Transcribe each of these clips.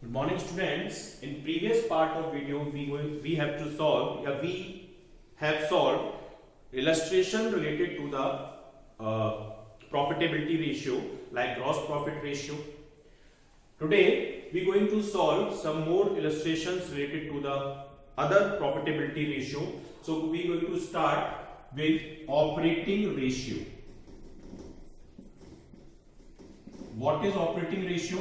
Good morning, students. In previous part of video, we have solved illustration related to the profitability ratio, like gross profit ratio. Today, we are going to solve some more illustrations related to the other profitability ratio. So, we are going to start with operating ratio. What is operating ratio?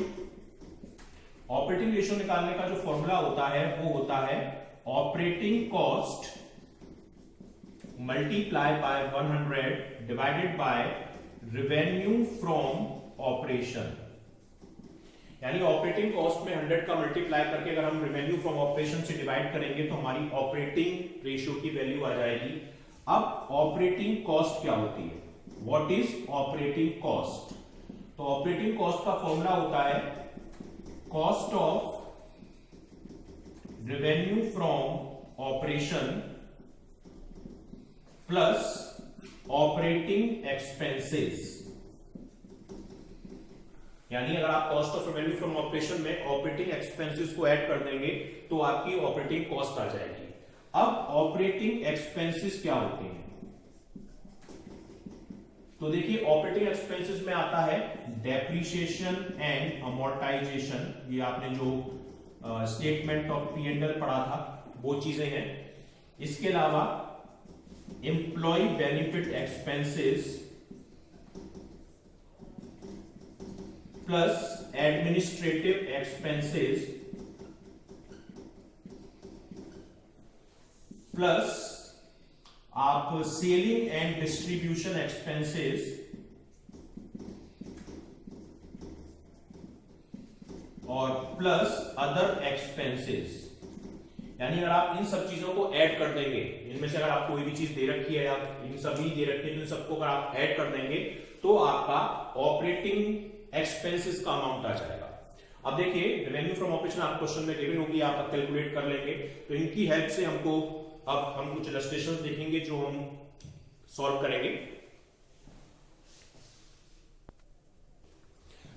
Operating ratio निकालने का जो formula होता है वो होता है operating cost multiply by 100 divided by revenue from operation. यानी operating cost में 100 का मल्टीप्लाई करके अगर हम रेवेन्यू फ्रॉम ऑपरेशन से डिवाइड करेंगे तो हमारी ऑपरेटिंग रेशियो की वैल्यू आ जाएगी। अब ऑपरेटिंग कॉस्ट क्या होती है? What is operating cost? तो ऑपरेटिंग कॉस्ट का फॉर्मूला होता है cost of revenue from operation plus operating expenses। यानी अगर आप cost of revenue from operation में ऑपरेटिंग एक्सपेंसेस को ऐड कर देंगे तो आपकी ऑपरेटिंग कॉस्ट आ जाएगी। अब ऑपरेटिंग एक्सपेंसेस क्या होते हैं? तो देखिए ऑपरेटिंग एक्सपेंसेस में आता है डेप्रिसिएशन एंड अमोर्टाइजेशन। ये आपने जो स्टेटमेंट ऑफ P&L पढ़ा था वो चीजें हैं। इसके अलावा employ benefit expenses plus administrative expenses plus आप सेलिंग एंड डिस्ट्रीब्यूशन एक्सपेंसेस और प्लस अदर एक्सपेंसेस। यानी अगर आप इन सब चीजों को ऐड कर देंगे, इनमें से अगर आप कोई भी चीज दे रखी है, आप इन सभी दे रखी है, इन सबको अगर आप ऐड कर देंगे तो आपका ऑपरेटिंग एक्सपेंसेस का अमाउंट आ जाएगा। अब देखिए रेवेन्यू फ्रॉम ऑपरेशन आप क्वेश्चन में गिवन होगी, आप कैलकुलेट कर लेंगे। तो इनकी हेल्प से हमको अब हम कुछ इलस्ट्रेशंस देखेंगे जो हम सॉल्व करेंगे।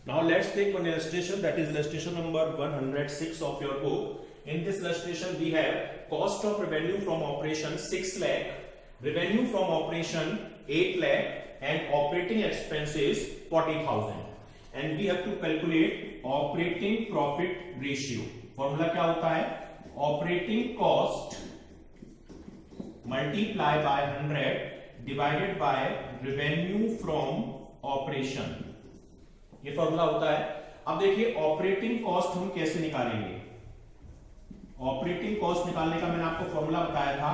Now let's take one illustration, that is illustration number 106 of your book. In this illustration we have cost of revenue from operation 6 lakh, revenue from operation 8 lakh and operating expenses 40,000, and we have to calculate operating profit ratio. Formula क्या होता है? Operating cost multiply by 100 divided by revenue from operation, ये formula होता है। अब देखिए operating cost हम कैसे निकालेंगे? ऑपरेटिंग कॉस्ट निकालने का मैंने आपको फॉर्मूला बताया था,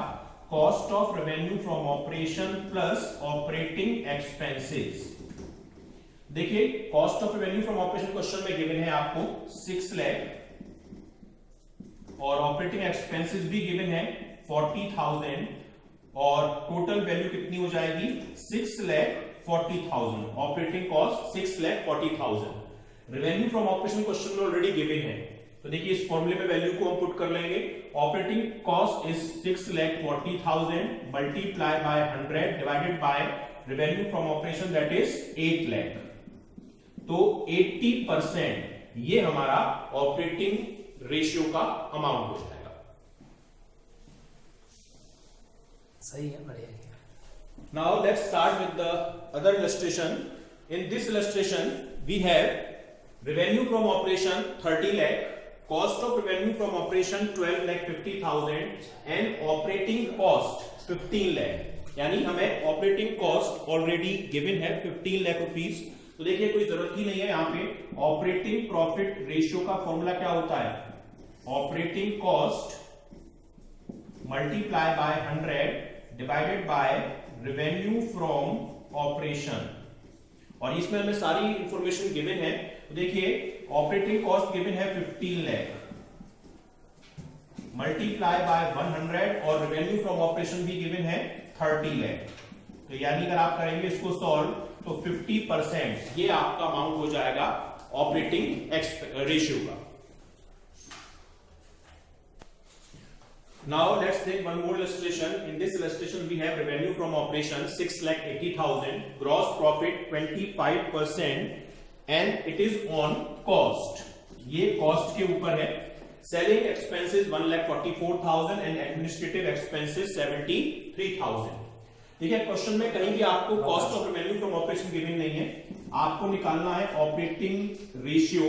cost of revenue from operation plus operating expenses. देखिए cost of revenue from operation question में गिवन है आपको 6 लाख और ऑपरेटिंग एक्सपेंसेस भी गिवन है 40,000 और टोटल वैल्यू कितनी हो जाएगी? 6,40,000। Operating cost 6,40,000। Revenue from operation question में ऑलरेडी गिवन है, तो देखिए इस फॉर्मूले में वैल्यू को हम पुट कर लेंगे। Operating cost is 6,40,000 multiply by 100 divided by revenue from operation that is 8 lakh. तो 80% ये हमारा ऑपरेटिंग रेशियो का अमाउंट हो जाएगा। सही है, बढ़िया। Now let's start with the other illustration. In this illustration we have revenue from operation 30 lakh, cost of revenue from operation 12,50,000 and operating cost 15 lakh। यानी हमें ऑपरेटिंग कॉस्ट ऑलरेडी गिवन है 15 lakh rupees. तो देखिए कोई जरूरत ही नहीं है, यहाँ पे ऑपरेटिंग प्रॉफिट रेशियो का फॉर्मूला क्या होता है? Operating cost multiply by 100 divided by revenue from operation, और इसमें हमें सारी इंफॉर्मेशन गिवन है। तो देखिए ऑपरेटिंग कॉस्ट गिवन है 15 लाख मल्टीप्लाई बाय 100 और रेवेन्यू फ्रॉम ऑपरेशन भी गिवन है 30 लाख। तो यानी अगर आप करेंगे इसको सॉल्व तो 50% ये आपका अमाउंट हो जाएगा ऑपरेटिंग रेशियो का। Now let's take one more illustration. In this illustration we have revenue from operation 6,80,000, gross profit 25% and it is on cost। ये कॉस्ट के ऊपर है। Selling expenses 1,44,000 and administrative expenses 73,000। देखिए क्वेश्चन में कहीं भी आपको cost of revenue from operation given नहीं है, आपको निकालना है ऑपरेटिंग रेशियो।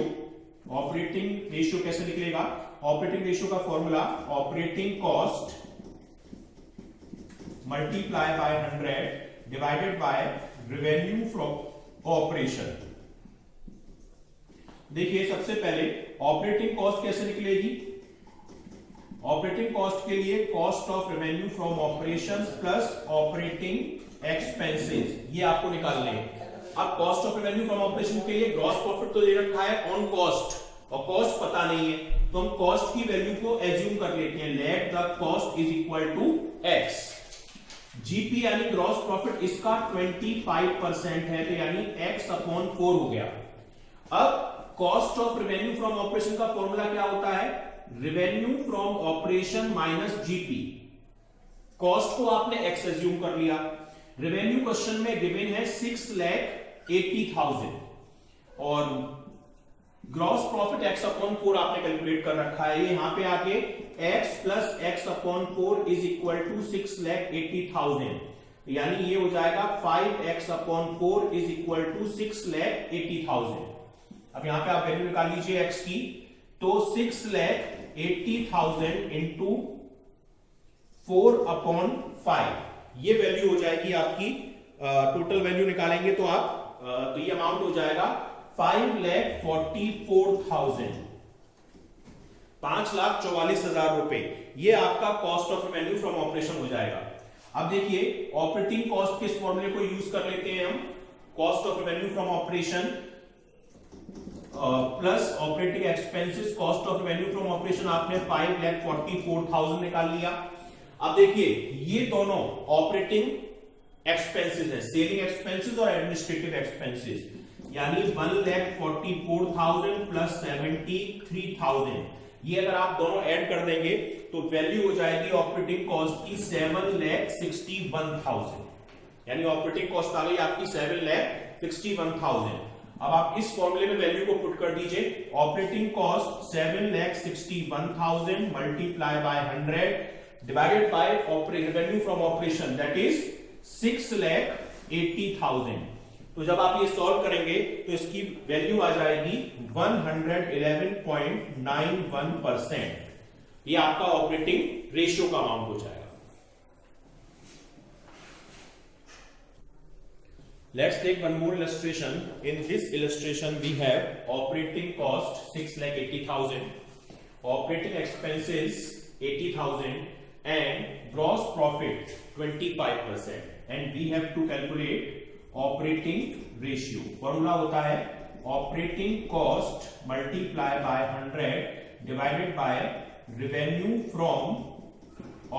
ऑपरेटिंग रेशियो कैसे निकलेगा? ऑपरेटिंग रेशियो का formula operating cost multiply by 100 divided by revenue from operation. देखिए सबसे पहले ऑपरेटिंग कॉस्ट कैसे निकलेगी? ऑपरेटिंग कॉस्ट के लिए cost of revenue from operation plus operating expenses, ये आपको निकालने हैं। अब cost of revenue from operation के लिए ग्रॉस प्रॉफिट तो दे रखा है ऑन कॉस्ट, और कॉस्ट पता नहीं है, तो हम कॉस्ट की वैल्यू को एज्यूम कर लेते हैं। Let the cost is equal to x. GP यानी ग्रॉस प्रॉफिट इसका 25% है, तो यानी x अपॉन 4 हो गया। अब cost of revenue from operation का फॉर्मूला क्या होता है? Revenue from operation minus GP. Cost को आपने x एज्यूम कर लिया। रेवेन्यू क्वेश्चन में गिवन है 6,80,000 और ग्रॉस प्रॉफिट x अपॉन 4 आपने कैलकुलेट कर रखा है। यहां पे आके x plus x upon 4 is equal to 6,80,000, यानी ये हो जाएगा 5x upon 4 is equal to 6,80,000। अब यहां पे आप वैल्यू निकाल लीजिए x की, तो 6,80,000 इंटू 4 अपॉन 5, ये वैल्यू हो जाएगी आपकी। टोटल वैल्यू निकालेंगे तो आप तो ये अमाउंट हो जाएगा 5,44,000, 5,44,000 रुपए। ये आपका cost of revenue from operation हो जाएगा। अब देखिए ऑपरेटिंग कॉस्ट के इस फॉर्मूले को यूज कर लेते हैं हम। Cost of revenue from operation plus operating expenses, cost of revenue from operation आपने 5,44,000 निकाल लिया। अब देखिए ये दोनों ऑपरेटिंग एक्सपेंसेस है, सेलिंग एक्सपेंसेस और एडमिनिस्ट्रेटिव एक्सपेंसेस, यानी 1,44,000 प्लस 73,000। ये अगर आप दोनों ऐड कर देंगे तो वैल्यू हो जाएगी ऑपरेटिंग कॉस्ट की 7,61,000, यानी ऑपरेटिंग कॉस्ट आ गई आपकी 7,61,000। अब आप इस फॉर्मूले में वैल्यू को पुट कर दीजिए। Operating cost 7,61,000 multiply by 100 divided by revenue from operation that is 6,80,000। तो जब आप ये सॉल्व करेंगे तो इसकी वैल्यू आ जाएगी 111.91%। ये आपका ऑपरेटिंग रेशियो का अमाउंट हो जाएगा। Let's take one more illustration. In this illustration, we have operating cost 6,80,000, operating expenses 80,000, and gross profit 25%. And we have to calculate operating ratio. Formula होता है operating cost multiply by 100 divided by revenue from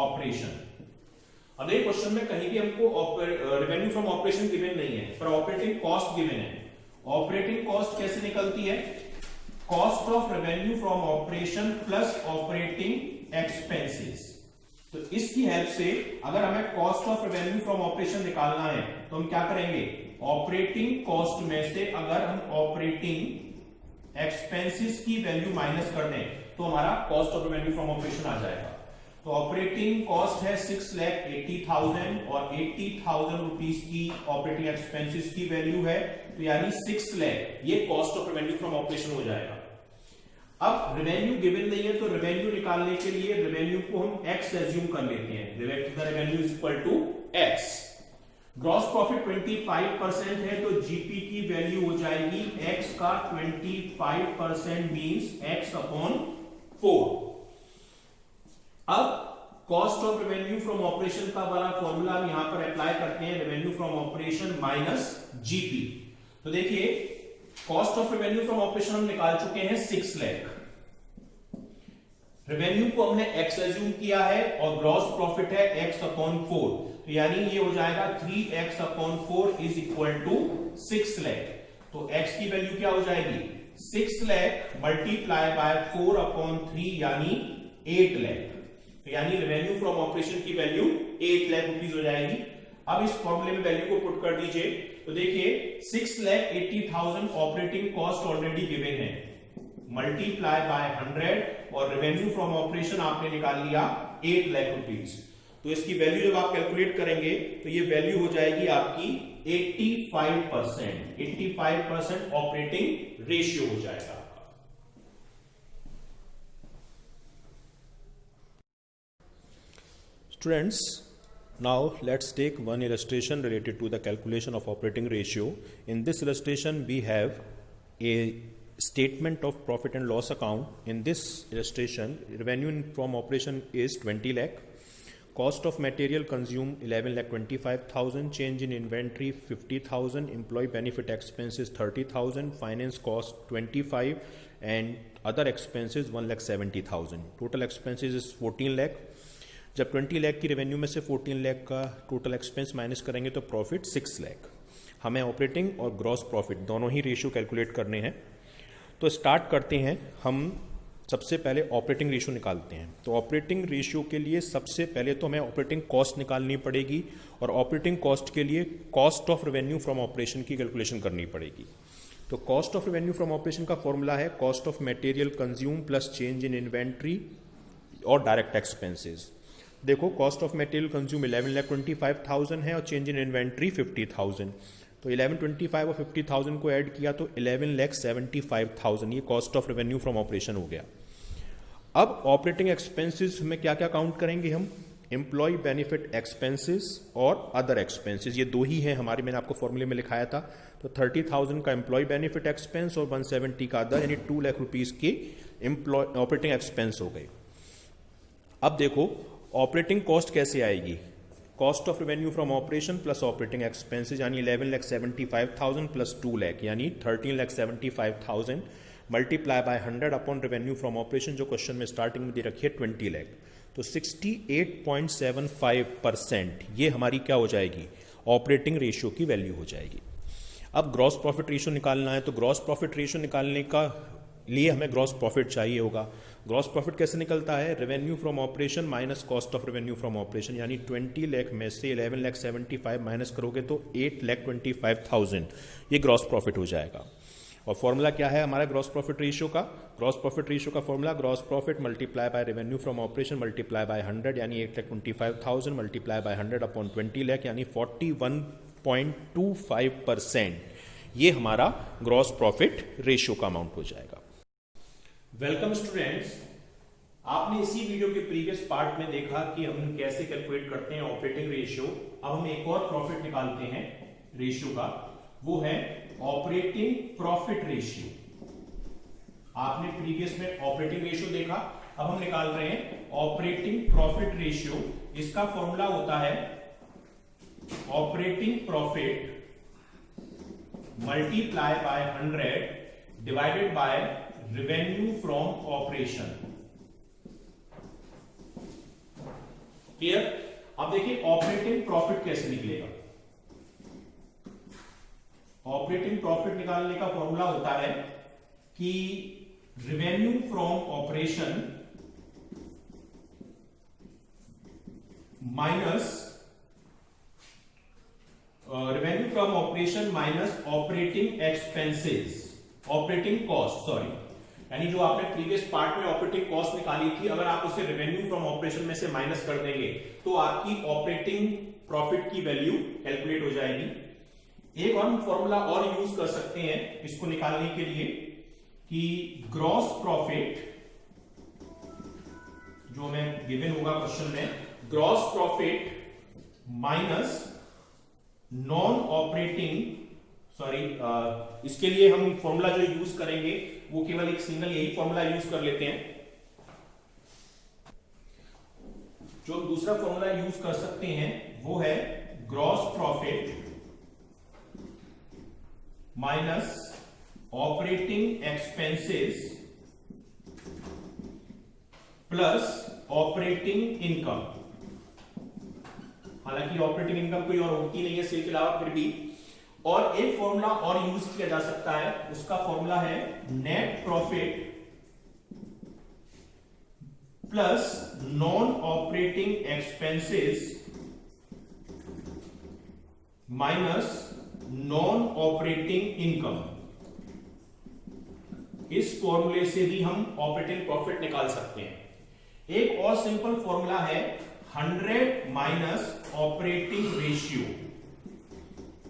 operation. अब एक question में कहीं भी हमको revenue from operation given नहीं है, पर ऑपरेटिंग कॉस्ट गिवन है। ऑपरेटिंग कॉस्ट कैसे निकलती है? Cost of revenue from operation plus operating expenses. तो इसकी हेल्प से अगर हमें cost of revenue from operation निकालना है तो हम क्या करेंगे? ऑपरेटिंग कॉस्ट में से अगर हम ऑपरेटिंग एक्सपेंसेस की वैल्यू माइनस कर दें तो हमारा cost of revenue from operation आ जाएगा। तो ऑपरेटिंग कॉस्ट है 6,80,000 और 80,000 रुपीस की ऑपरेटिंग एक्सपेंसेस की वैल्यू है, तो यानी 6 लाख ये cost of revenue from operation हो जाएगा। अब रेवेन्यू गिवन नहीं है तो रेवेन्यू निकालने के लिए रेवेन्यू को हम x एज्यूम कर लेते हैं। Revenue is equal to x। Gross profit 25% है तो जीपी की वैल्यू हो जाएगी x का 25% मींस x अपॉन 4। अब cost of revenue from operation का वाला फॉर्मूला हम यहां पर अप्लाई करते हैं, revenue from operation minus GP. तो देखिए cost of revenue from operation हम निकाल चुके हैं 6 लाख। रेवेन्यू को हमने x एज्यूम किया है और ग्रॉस प्रॉफिट है x अपॉन 4, तो यानी ये हो जाएगा 3x upon 4 is equal to 6 lakh. तो x की वैल्यू क्या हो जाएगी? 6 लाख मल्टीप्लाई बाय 4 अपॉन 3 यानी 8 लाख। तो यानी रेवेन्यू फ्रॉम ऑपरेशन की वैल्यू 8 लाख रुपीस हो जाएगी। अब इस फॉर्मूले में वैल्यू को पुट कर दीजिए तो देखिए 6,80,000 ऑपरेटिंग कॉस्ट ऑलरेडी गिवन है, मल्टीप्लाई बाय 100 और रेवेन्यू फ्रॉम ऑपरेशन आपने निकाल लिया 8 लाख रुपीस। तो इसकी वैल्यू जब आप कैलकुलेट करेंगे तो ये वैल्यू हो जाएगी आपकी 85%। 85% ऑपरेटिंग रेशियो हो जाएगा आपका। Students, now let's take one illustration related to the calculation of operating ratio. In this illustration, we have a statement of profit and loss account. In this illustration, revenue from operation is 20 lakh. Cost of material consumed 11 lakh 25,000. Change in inventory 50,000. Employee benefit expenses 30,000. Finance cost 25, and other expenses 1 lakh 70,000. Total expenses is 14 lakh. जब 20 लाख की revenue में से 14 लाख का total expense minus करेंगे तो profit 6 lakh. हमें operating और gross profit दोनों ही रेशियो कैलकुलेट करने हैं। तो स्टार्ट करते हैं। हम सबसे पहले ऑपरेटिंग रेशियो निकालते हैं। तो ऑपरेटिंग रेशियो के लिए सबसे पहले तो हमें ऑपरेटिंग कॉस्ट निकालनी पड़ेगी और ऑपरेटिंग कॉस्ट के लिए cost of revenue from operation की कैलकुलेशन करनी पड़ेगी। तो cost of revenue from operation का फॉर्मूला है cost of material consume plus change in inventory और डायरेक्ट एक्सपेंसेस। देखो, कॉस्ट ऑफ मटेरियल कंज्यूम 11,25,000 है और चेंज इन इन्वेंट्री 50,000। तो 11,25 और 50,000 को ऐड किया तो 11,75,000 ये cost of revenue from operation हो गया। अब ऑपरेटिंग एक्सपेंसेस में क्या क्या काउंट करेंगे हम? एम्प्लॉय बेनिफिट एक्सपेंसेस और अदर एक्सपेंसेस, ये दो ही हैं हमारे, मैंने आपको फॉर्मूले में लिखाया था। तो 30,000 का एम्प्लॉय बेनिफिट एक्सपेंस और 170 का अदर, यानी 2 लाख रुपीज के एम्प्लॉय ऑपरेटिंग एक्सपेंस हो गए। अब देखो ऑपरेटिंग कॉस्ट कैसे आएगी? Cost of revenue from operation plus operating expenses, यानी 11,75,000 प्लस 2 लाख, यानी 13,75,000 multiply by 100 upon revenue from operation, जो क्वेश्चन में स्टार्टिंग में दे रखी है 20 लाख। तो 68.75% ये हमारी क्या हो जाएगी? ऑपरेटिंग रेशियो की वैल्यू हो जाएगी। अब ग्रॉस प्रॉफिट रेशियो निकालना है। तो ग्रॉस प्रॉफिट रेशियो निकालने का लिए हमें ग्रॉस प्रॉफिट चाहिए होगा। ग्रॉस प्रॉफिट कैसे निकलता है? Revenue from operation minus cost of revenue from operation, यानी 20 लाख में से 11,75,000 माइनस करोगे तो 8,25,000 ये ग्रॉस प्रॉफिट हो जाएगा। और फॉर्मूला क्या है हमारा ग्रॉस प्रॉफिट रेशियो का? ग्रॉस प्रॉफिट रेशियो का formula gross profit multiply by revenue from operation multiply by 100, यानी 8,25,000 मल्टीप्लाई बाय 100 अपॉन 20 लाख, यानी 41.25%। ये हमारा ग्रॉस प्रॉफिट रेशियो का अमाउंट हो जाएगा। वेलकम स्टूडेंट्स, आपने इसी वीडियो के प्रीवियस पार्ट में देखा कि हम कैसे कैलकुलेट करते हैं ऑपरेटिंग रेशियो। अब हम एक और प्रॉफिट निकालते हैं रेशियो का, वो है ऑपरेटिंग प्रॉफिट रेशियो। आपने प्रीवियस में ऑपरेटिंग रेशियो देखा, अब हम निकाल रहे हैं ऑपरेटिंग प्रॉफिट रेशियो। इसका फॉर्मूला होता है operating profit multiply by 100 divided by revenue from operation. Clear? अब देखिए ऑपरेटिंग प्रॉफिट कैसे निकलेगा। ऑपरेटिंग प्रॉफिट निकालने का फॉर्मूला होता है कि revenue from operation minus revenue from operation minus operating expenses, operating cost, sorry, यानी जो आपने प्रीवियस पार्ट में ऑपरेटिंग कॉस्ट निकाली थी, अगर आप उसे रेवेन्यू फ्रॉम ऑपरेशन में से माइनस कर देंगे तो आपकी ऑपरेटिंग प्रॉफिट की वैल्यू कैलकुलेट हो जाएगी। एक और फॉर्मूला और यूज कर सकते हैं इसको निकालने के लिए कि ग्रॉस प्रॉफिट, जो हमें गिवन होगा क्वेश्चन में, gross profit minus non operating, sorry, इसके लिए हम फॉर्मूला जो यूज करेंगे वो केवल एक सिंगल यही फॉर्मूला यूज कर लेते हैं। जो दूसरा फॉर्मूला यूज कर सकते हैं वो है gross profit minus operating expenses plus operating income. हालांकि ऑपरेटिंग इनकम कोई और होती नहीं है सेल के अलावा, फिर भी और एक फॉर्मूला और यूज किया जा सकता है, उसका फॉर्मूला है net profit plus non operating expenses minus non operating income. इस फॉर्मूले से भी हम ऑपरेटिंग प्रॉफिट निकाल सकते हैं। एक और सिंपल फॉर्मूला है 100 माइनस ऑपरेटिंग रेशियो,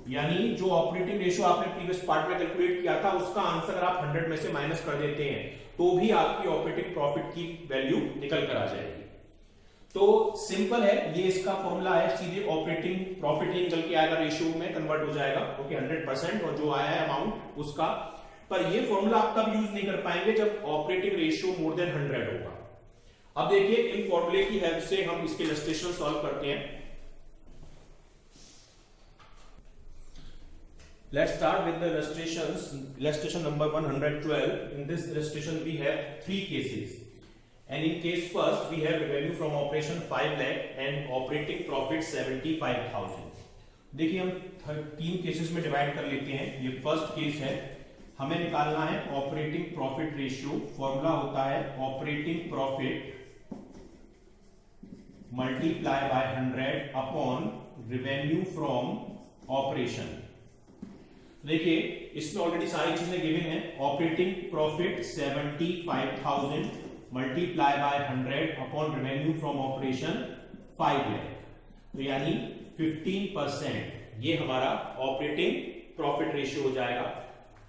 यानी जो ऑपरेटिंग रेशियो आपने प्रीवियस पार्ट में कैलकुलेट किया था उसका आंसर आप 100 में से माइनस कर देते हैं तो भी आपकी ऑपरेटिंग प्रॉफिट की वैल्यू निकल कर आ जाएगी। तो सिंपल है, ये इसका फॉर्मूला है, सीधे ऑपरेटिंग प्रॉफिट ही निकल के आएगा, रेशियो में कन्वर्ट हो जाएगा, ओके 100%, और जो आया है अमाउंट उसका। पर ये फॉर्मूला आप तब यूज नहीं कर पाएंगे जब ऑपरेटिंग रेशियो मोर देन 100 होगा। अब देखिए इन फॉर्मूले की हेल्प से हम इसके इलस्ट्रेशन सॉल्व करते हैं। Let's start with the illustrations. Illustration number 112. In this illustration, we have 3 cases. And in case first, we have revenue from operation 5 lakh and operating profit 75,000. देखिए हम 3 केसेस में डिवाइड कर लेते हैं। ये फर्स्ट केस है, हमें निकालना है ऑपरेटिंग प्रॉफिट रेशियो। फॉर्मूला होता है operating profit multiply by 100 upon revenue from operation. देखिए इसमें ऑलरेडी सारी चीजें गिवन है। Operating profit 75,000 multiply by 100 upon revenue from operation 5 lakh, तो यानी 15% ये हमारा ऑपरेटिंग प्रॉफिट रेशियो हो जाएगा।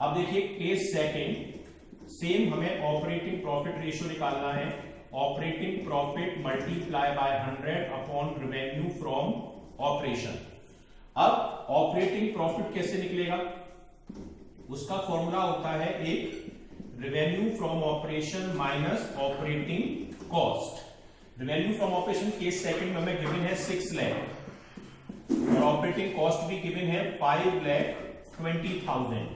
अब देखिए केस सेकंड, सेम हमें ऑपरेटिंग प्रॉफिट रेशियो निकालना है। Operating profit multiply by 100 upon revenue from operation. अब ऑपरेटिंग प्रॉफिट कैसे निकलेगा, उसका फॉर्मूला होता है एक revenue from operation minus operating cost. Revenue from operation case second में हमें गिवन है 6 लाख और ऑपरेटिंग कॉस्ट भी गिवन है 5,20,000,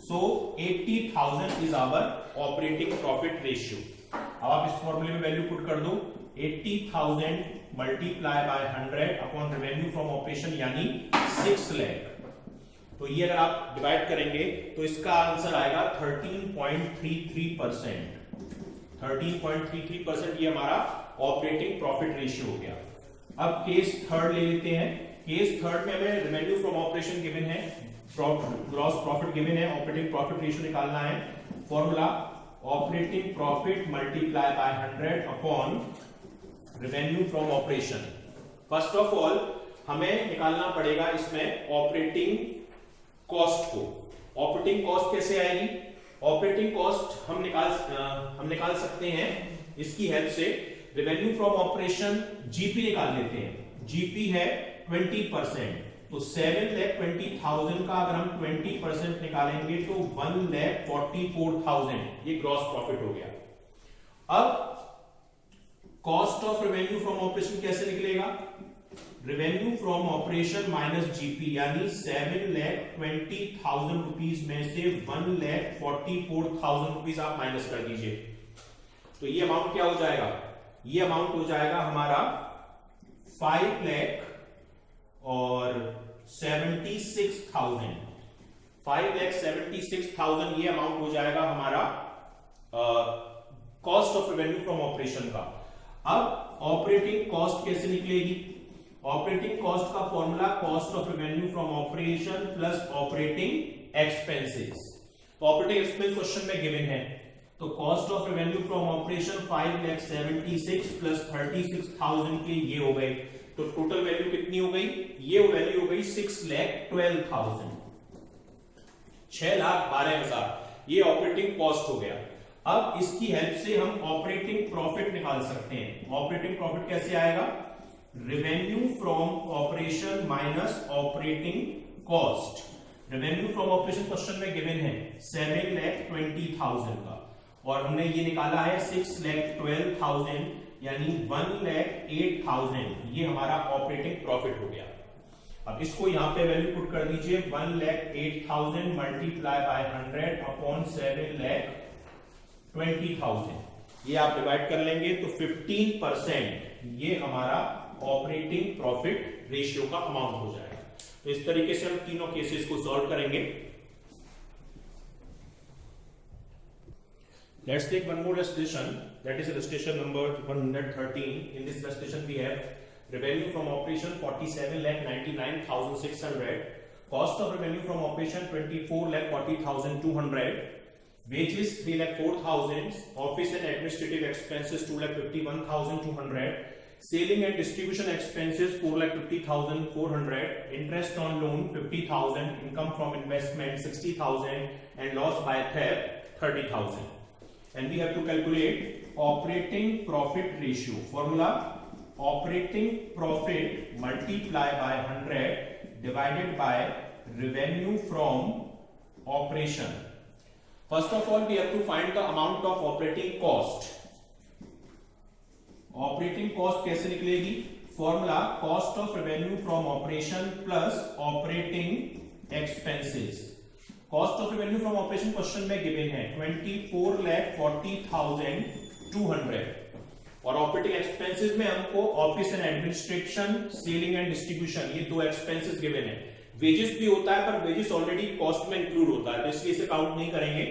so 80,000 is our operating profit ratio. अब आप इस फॉर्मूले में वैल्यू पुट कर दो, 80,000 multiply by 100 upon revenue from operation यानी 6 लाख। तो ये अगर आप डिवाइड करेंगे तो इसका आंसर आएगा 13.33%। 13.33% ये हमारा ऑपरेटिंग प्रॉफिट रेशियो हो गया। अब केस थर्ड ले लेते हैं। केस थर्ड में हमें रेवेन्यू फ्रॉम ऑपरेशन गिवन है, ग्रॉस प्रॉफिट गिवन है, ऑपरेटिंग प्रॉफिट रेशियो निकालना है। Formula operating profit multiply by 100 upon revenue from operation. First of all हमें निकालना पड़ेगा इसमें ऑपरेटिंग कॉस्ट को। ऑपरेटिंग कॉस्ट कैसे आएगी, ऑपरेटिंग कॉस्ट हम निकाल सकते हैं इसकी हेल्प से। रेवेन्यू फ्रॉम ऑपरेशन जीपी निकाल लेते हैं, जीपी है 20%, तो 7,20,000 का अगर हम 20% निकालेंगे तो 1,44,000 ये ग्रॉस प्रॉफिट हो गया। अब cost of revenue from operation कैसे निकलेगा, revenue from operation minus GP, यानी 7,20,000 रुपीज में से 1,44,000 रुपीज आप माइनस कर दीजिए, तो ये अमाउंट क्या हो जाएगा, ये अमाउंट हो जाएगा हमारा 5,76,000। 5,76,000 ये अमाउंट हो जाएगा हमारा cost of revenue from operation का। अब ऑपरेटिंग कॉस्ट कैसे निकलेगी, ऑपरेटिंग कॉस्ट का formula cost of revenue from operation plus operating expenses. तो ऑपरेटिंग एक्सपेंस क्वेश्चन में गिवन है, तो cost of revenue from operation 5,76,000 plus 36,000 के ये हो गए, तो टोटल वैल्यू कितनी हो गई, ये वैल्यू हो गई 6,12,000, 6,12,000 ये ऑपरेटिंग कॉस्ट हो गया। अब इसकी हेल्प से हम ऑपरेटिंग प्रॉफिट निकाल सकते हैं। ऑपरेटिंग प्रॉफिट कैसे आएगा, revenue from operation minus operating cost. Revenue from operation question में गिवन है 7,20,000 का और हमने ये निकाला है 6,12,000 यानी 1,08,000 ये हमारा ऑपरेटिंग प्रॉफिट हो गया। अब इसको यहां पे वैल्यू पुट कर दीजिए, 1,08,000 मल्टीप्लाई बाय 100 अपॉन 7,20,000, ये आप डिवाइड कर लेंगे तो 15% ये हमारा ऑपरेटिंग प्रॉफिट रेशियो का अमाउंट हो जाएगा। तो इस तरीके से हम तीनों केसेस को सॉल्व करेंगे। Let's take one more illustration, that is illustration number 113. In this illustration we have revenue from operation 47,99,600, cost of revenue from operation 24,40,200, wages 3,04,000, office and administrative expenses 2,51,200, selling and distribution expenses 4,50,400, interest on loan 50,000, income from investment 60,000, and loss by theft 30,000. And we have to calculate operating profit ratio. Formula: operating profit multiply by 100 divided by revenue from operation. First of all, we have to find the amount of operating cost. Operating cost कैसे निकलेगी? Formula: cost of revenue from operation plus operating expenses. Cost of revenue from operation question में given है 24,40,200 और operating expenses में हमको office and administration, selling and distribution, ये दो expenses given है. वेजेस भी होता है पर वेजेस ऑलरेडी कॉस्ट में इंक्लूड होता है, तो इसलिए इसे काउंट नहीं करेंगे.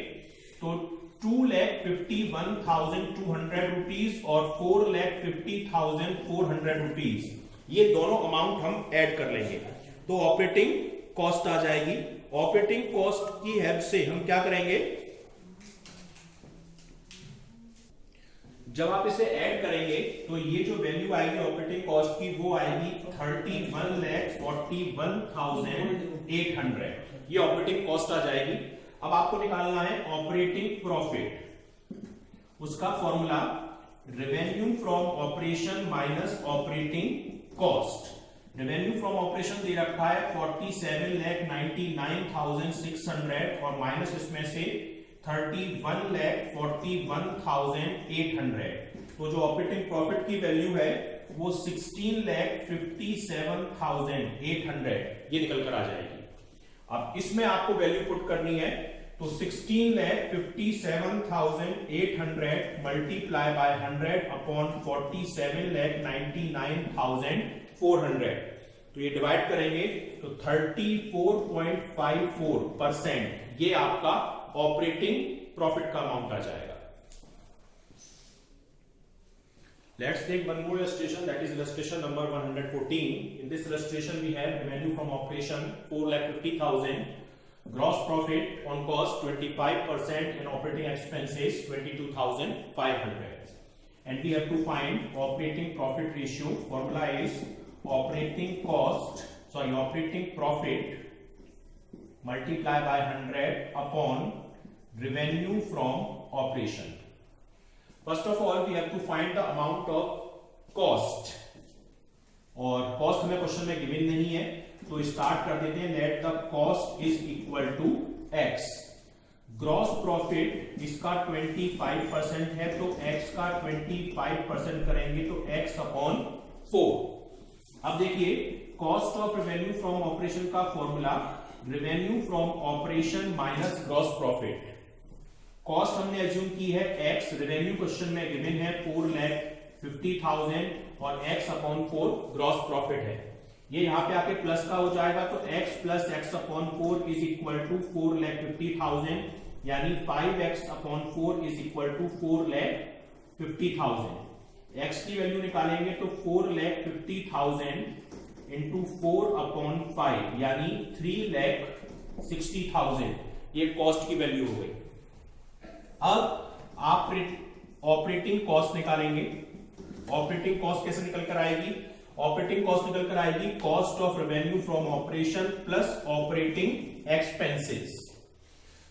तो 2,51,200 रुपीज और 4,50,400 रुपीज, ये दोनों अमाउंट हम ऐड कर लेंगे तो ऑपरेटिंग कॉस्ट आ जाएगी. ऑपरेटिंग कॉस्ट की हेल्प से हम क्या करेंगे? जब आप इसे ऐड करेंगे तो ये जो वैल्यू आएगी ऑपरेटिंग कॉस्ट की वो आएगी 31,41,800. ये ऑपरेटिंग कॉस्ट आ जाएगी. अब आपको निकालना है ऑपरेटिंग प्रॉफिट. उसका formula revenue from operation minus operating cost. Revenue from operation दे रखा है 47,99,600 और माइनस इसमें से 31,41,800. तो जो ऑपरेटिंग प्रॉफिट की वैल्यू है वो 16,57,800 ये निकल कर आ जाएगी. अब इसमें आपको वैल्यू पुट करनी है तो 16,57,800 मल्टीप्लाई बाय 100 अपॉन 47,99,400. तो ये डिवाइड करेंगे तो 34.54% ये आपका ऑपरेटिंग प्रॉफिट का अमाउंट आ जाएगा. Let's take one more illustration, that is illustration number 114. In this illustration we have revenue from operation 4,50,000, gross profit on cost 25% and operating expenses 22,500. And we have to find operating profit ratio. Formula is operating profit multiply by 100 upon revenue from operation. First of all, we have to find the amount of cost. और cost हमें question में given नहीं है तो start कर देते हैं. Let the cost is equal to x. Gross profit इसका 25% है तो x का 25% करेंगे तो x अपॉन 4. अब देखिए cost of revenue from operation का formula revenue from operation minus gross profit. Cost हमने एज्यूम की है x, रेवेन्यू क्वेश्चन में गिवन है 4,50,000 और x अपॉन 4 ग्रॉस प्रॉफिट है. ये यहां पे आके प्लस का हो जाएगा तो x plus x upon 4 is equal to 4,50,000 यानी 5x upon 4 is equal to 4,50,000. x की वैल्यू निकालेंगे तो 4,50,000 इंटू 4 अपॉन 5 यानी 3,60,000 ये कॉस्ट की वैल्यू हो गई. अब आप ऑपरेटिंग कॉस्ट निकालेंगे. ऑपरेटिंग कॉस्ट कैसे निकल कर आएगी? ऑपरेटिंग कॉस्ट निकल कर आएगी cost of revenue from operation plus operating expenses.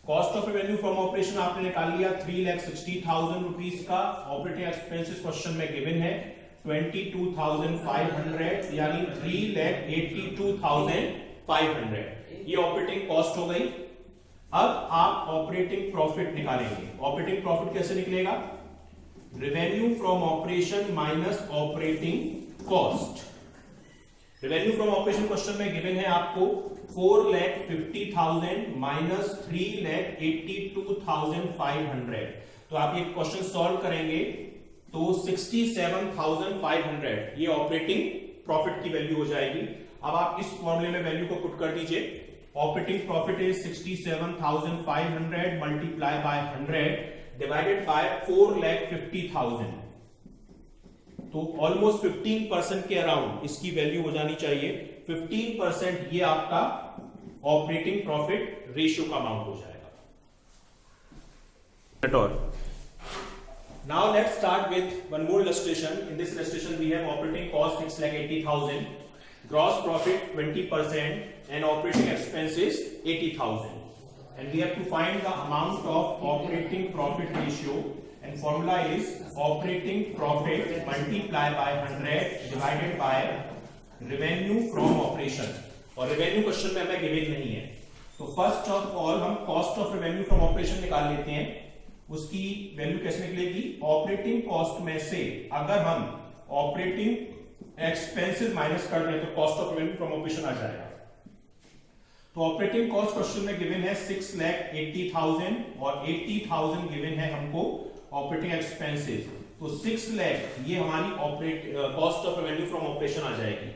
Cost of revenue from operation आपने निकाल लिया 3,60,000 रुपीज का. ऑपरेटिंग एक्सपेंसेस क्वेश्चन में गिवन है 22,500 यानी 3,82,500. ये ऑपरेटिंग कॉस्ट हो गई. अब आप ऑपरेटिंग प्रॉफिट निकालेंगे. ऑपरेटिंग प्रॉफिट कैसे निकलेगा? Revenue from operation minus operating cost. Revenue from operation question में गिवन है आपको 4,50,000 माइनस 3,82,500. तो आप ये क्वेश्चन सॉल्व करेंगे तो 67,500 ये ऑपरेटिंग प्रॉफिट की वैल्यू हो जाएगी. अब आप इस फॉर्मूले में वैल्यू को पुट कर दीजिए. Operating profit is 67,500 multiply by 100 divided by 4,50,000. तो ऑलमोस्ट 15% के अराउंड इसकी वैल्यू हो जानी चाहिए. 15% ये आपका ऑपरेटिंग प्रॉफिट रेशियो का अमाउंट हो जाएगा. Now let's start with one more illustration. In this illustration we have operating cost 6,80,000, gross profit 20%, and operating expenses 80,000. And we have to find the amount of operating profit ratio, and formula is operating profit multiplied by 100 divided by revenue from operation. और revenue question में हमें given नहीं है, तो first of all हम cost of revenue from operation निकाल लेते हैं. उसकी वैल्यू कैसे निकलेगी? ऑपरेटिंग कॉस्ट में से अगर हम ऑपरेटिंग एक्सपेंसेस माइनस कर दें तो cost of revenue from operation आ जाएगा. तो ऑपरेटिंग कॉस्ट क्वेश्चन में गिवन है 6,80,000 और 80,000 गिवन है हमको ऑपरेटिंग एक्सपेंसेस. तो 6 लाख ये हमारी cost of revenue from operation आ जाएगी.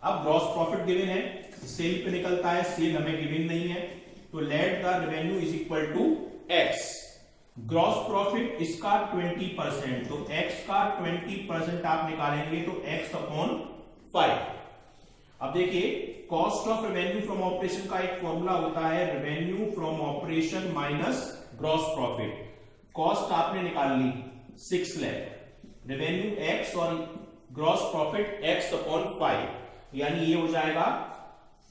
अब ग्रॉस प्रॉफिट गिवन है, सेल पे निकलता है, सेल हमें गिवन नहीं है, तो let the revenue is equal to X. Gross profit इसका 20%, तो एक्स का 20% आप निकालेंगे तो एक्स अपॉन 5. अब देखिए cost of revenue from operation का एक फॉर्मूला होता है revenue from operation minus gross profit. Cost आपने निकाल ली 6 लाख, रेवेन्यू एक्स और ग्रॉस प्रॉफिट एक्स अपॉन 5, यानी ये हो जाएगा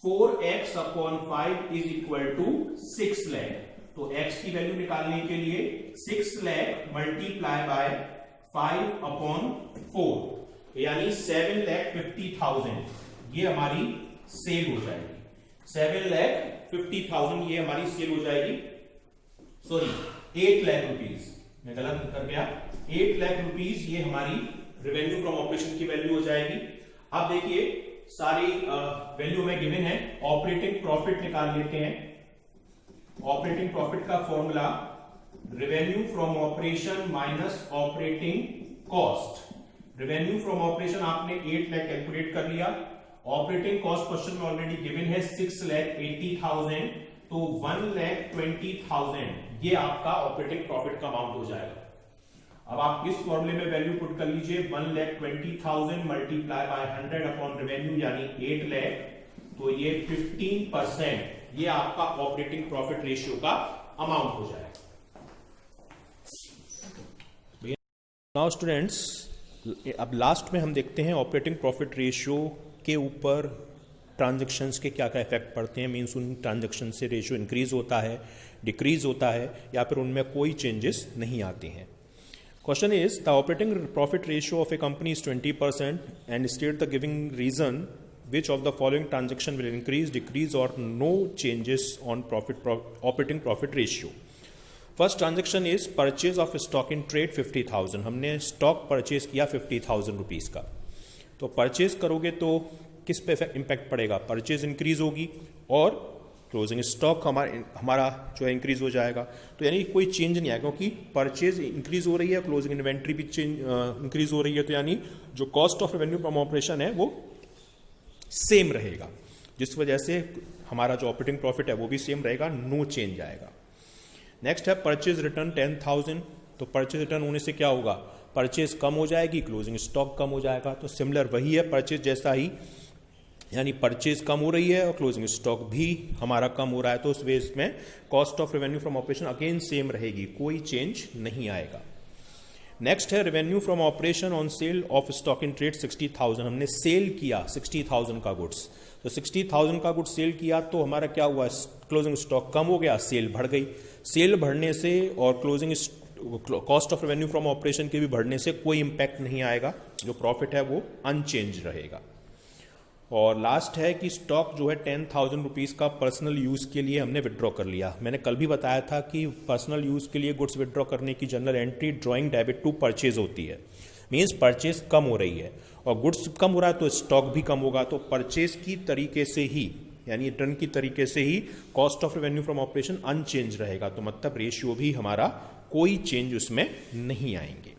4x upon 5 is equal to 6 lakh. तो x की वैल्यू निकालने के लिए 6 लाख मल्टीप्लाई बाय 5 अपॉन 4, यानी 7,50,000 ये हमारी सेल हो जाएगी. 7,50,000 ये हमारी सेल हो जाएगी. सॉरी 8 लाख रुपीज, मैं गलत कर गया. 8 लाख रुपीज ये हमारी रेवेन्यू फ्रॉम ऑपरेशन की वैल्यू हो जाएगी. अब देखिए सारी वैल्यू में गिवन है. ऑपरेटिंग प्रॉफिट निकाल लेते हैं. ऑपरेटिंग प्रॉफिट का formula revenue from operation minus operating cost. Revenue from operation आपने 8 लाख कैलकुलेट कर लिया. ऑपरेटिंग कॉस्ट क्वेश्चन में ऑलरेडी गिवन है 6,80,000, तो 1,20,000 ये आपका ऑपरेटिंग प्रॉफिट का अमाउंट हो जाएगा. अब आप इस फॉर्मूले में वैल्यू पुट कर लीजिए. 1,20,000 मल्टीप्लाई बाय 100 अपॉन रेवेन्यू यानी 8 लाख, तो ये 15% ये आपका ऑपरेटिंग प्रॉफिट रेशियो का अमाउंट हो जाएगा. नाउ स्टूडेंट्स, अब लास्ट में हम देखते हैं ऑपरेटिंग प्रॉफिट रेशियो के ऊपर ट्रांजैक्शंस के क्या क्या इफेक्ट पड़ते हैं. मींस उन ट्रांजैक्शन से रेशियो इंक्रीज होता है, डिक्रीज होता है, या फिर उनमें कोई चेंजेस नहीं आते हैं. Question is, the operating profit ratio of a company is 20% and state the giving reason which of the following transaction will increase, decrease or no changes on operating profit ratio. First transaction is purchase of stock in trade 50,000. हमने stock purchase किया 50,000 rupees का. तो purchase करोगे तो किस पे impact पड़ेगा? purchase increase होगी और क्लोजिंग स्टॉक हमारा जो है इंक्रीज हो जाएगा. तो यानी कोई चेंज नहीं आएगा, क्योंकि परचेज इंक्रीज हो रही है, क्लोजिंग इन्वेंट्री भी इंक्रीज हो रही है. तो यानी जो cost of revenue from operation है वो सेम रहेगा, जिस वजह से हमारा जो ऑपरेटिंग प्रॉफिट है वो भी सेम रहेगा, नो चेंज आएगा. नेक्स्ट है परचेज रिटर्न 10,000. तो परचेज रिटर्न होने से क्या होगा? परचेज कम हो जाएगी, क्लोजिंग स्टॉक कम हो जाएगा. तो सिमिलर वही है परचेज जैसा ही, यानी परचेज कम हो रही है और क्लोजिंग स्टॉक भी हमारा कम हो रहा है. तो उस बेस में cost of revenue from operation again same रहेगी, कोई चेंज नहीं आएगा. नेक्स्ट है revenue from operation on sale of stock in trade 60,000. हमने सेल किया 60,000 का गुड्स. तो 60,000 का गुड्स सेल किया तो हमारा क्या हुआ? क्लोजिंग स्टॉक कम हो गया, सेल बढ़ गई. सेल बढ़ने से और closing cost of revenue from operation के भी बढ़ने से कोई इंपैक्ट नहीं आएगा, जो प्रॉफिट है वो अनचेंज रहेगा. और लास्ट है कि स्टॉक जो है 10,000 रुपीज़ का पर्सनल यूज़ के लिए हमने विड्रॉ कर लिया. मैंने कल भी बताया था कि पर्सनल यूज़ के लिए गुड्स विड्रॉ करने की journal entry drawing debit to purchase होती है. मीन्स परचेज कम हो रही है और गुड्स कम हो रहा है तो स्टॉक भी कम होगा. तो परचेज की तरीके से ही, यानी रिटर्न की तरीके से ही cost of revenue from operation unchanged रहेगा. तो मतलब रेशियो भी हमारा कोई चेंज उसमें नहीं आएंगे.